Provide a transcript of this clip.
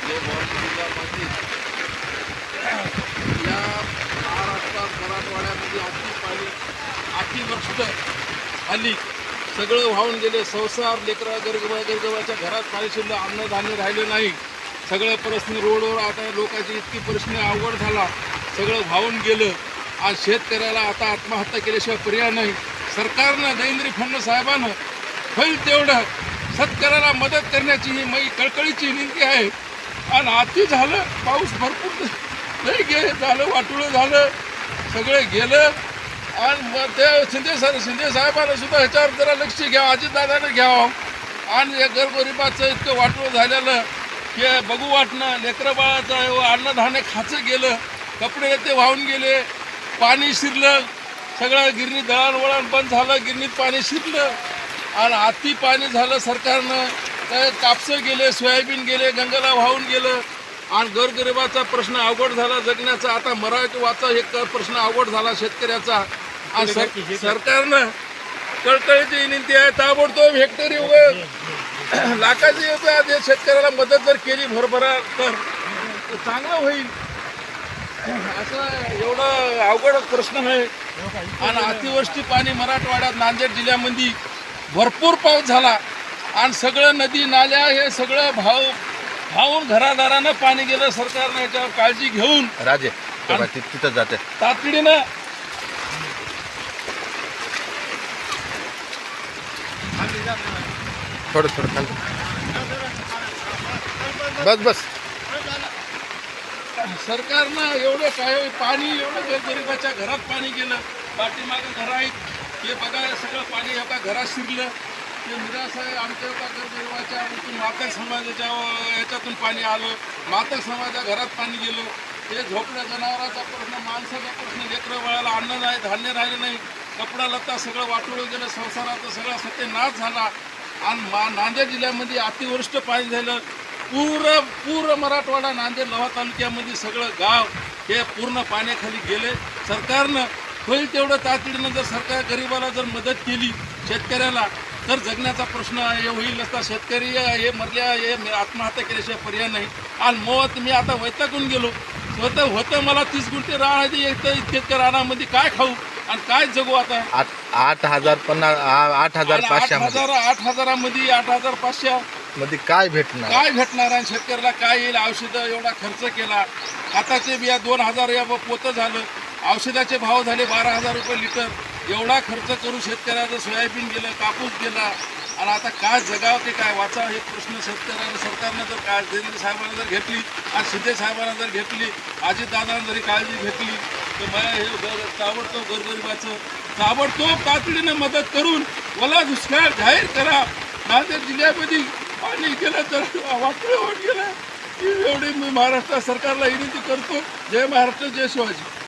जे जिल्ह्यामध्ये या महाराष्ट्रात मराठवाड्यामध्ये अतिवृष्टी आली, सगळं वाहून गेले. संसार, लेकरं, गरगवाच्या घरात पाणी शिरलं, अन्नधान्य राहिलं नाही. सगळं परिस्थिती रोडवर आता लोकांची इतकी परिस्थिती अवघड झाला, सगळं वाहून गेलं. आज शेतकऱ्याला आता आत्महत्या केल्याशिवाय पर्याय नाही. सरकारनं देवेंद्र फडणवीस साहेबांनं होईल तेवढं शेतकऱ्याला मदत करण्याची ही मी कळकळीची विनंती आहे. आणि अति झालं, पाऊस भरपूर नाही झालं, वाटोळं झालं, सगळं गेलं. आणि मग ते शिंदे साहेबांना सुद्धा ह्याच्यावर जरा लक्ष घ्यावं, अजितदादानं घ्यावं. आणि या गरगरिबाचं इतकं वाटोळं झालेलं की बघू वाटणं. लेकरं बाळाचं अन्नधान्य खाचं गेलं, कपडे ते वाहून गेले, पाणी शिरलं, सगळं गिरणी दळणवळण बंद झालं, गिरणीत पाणी शिरलं. आणि अति पाणी झालं. सरकारनं कापसं गेले, सोयाबीन गेले, गंगाला वाहून गेलं. आणि गरगरिबाचा प्रश्न अवघड झाला जगण्याचा. आता मराठवाचा एक प्रश्न अवघड झाला शेतकऱ्याचा. आणि सरकारनं कळकळीची विनंती आहे, ताबडतोब हेक्टरी लाखाची जे शेतकऱ्याला मदत जर केली भरभरा तर चांगलं होईल. असं एवढं अवघड प्रश्न आहे. आणि अतिवृष्टी पाणी मराठवाड्यात नांदेड जिल्ह्यामध्ये भरपूर पाऊस झाला. आणि सगळं नदी नाल्या हे सगळं भावून घरादारानं पाणी गेलं. सरकारनं याच्यावर काळजी घेऊन राजे तिथं जाते तातडीनं थोडं खाली बस सरकारनं एवढं काय पाणी एवढं गरीबाच्या घरात पाणी गेलं. पाठीमागं घरं आहेत, हे बघा सगळं पाणी एका घरात शिरलं. ते निराश आहे. आमच्या एका गरीबाच्या मातक समाजाच्या याच्यातून पाणी आलं, मातक समाजाच्या घरात पाणी गेलं. हे झोपड्या जनावरांचा प्रश्न, माणसाचा प्रश्न, लेकरं बाळाला अन्न नाही, धान्य राहिलं नाही, कपडा लत्ता सगळं वाटोळं गेलं, संसाराचा सगळा सत्यानाश झाला. आणि नांदेड जिल्ह्यामध्ये अतिवृष्ट पाणी झालं. पूर्ण मराठवाडा नांदेड लोहा तालुक्यामध्ये सगळं गाव हे पूर्ण पाण्याखाली गेले. सरकारनं होईल तेवढं तातडीनं जर सरकार गरिबाला जर मदत केली, शेतकऱ्याला, तर जगण्याचा प्रश्न हे होईल. नसता शेतकरी हे मरल्या हे आत्महत्या केल्याशिवाय पर्याय नाही. आणि मग मी आता वैतागून गेलो. स्वतः होतं मला 30 गुंठे रान आहे, इतक्या रानामध्ये काय खाऊ आणि काय जगू. आता 8,500 8,000मध्ये 8,500 मध्ये काय भेटणार आणि शेतकऱ्याला काय येईल. औषधं एवढा खर्च केला, खताचे बिया 2,000 या पोतं झालं, औषधाचे भाव झाले 12,000 रुपये लिटर. एवढा खर्च करून शेतकऱ्याचं सोयाबीन गेलं, कापूस गेला. आणि आता काय जगावं ते काय वाचावं हे प्रश्न शेतकऱ्यानं सरकारनं जर काय देवेंद्र साहेबांना जर घेतली आणि शिंदे साहेबांना जर घेतली, अजितदादांना जरी काळजी घेतली तर मला हे ताबडतोब गरगरिबाचं ताबडतोब तातडीनं मदत करून मला दुष्काळ जाहीर करा. नांदेड जिल्ह्यामध्ये पाणी गेलं तर वाटलं होत गेलं. एवढी मी महाराष्ट्र सरकारला विनंती करतो. जय महाराष्ट्र, जय शिवाजी.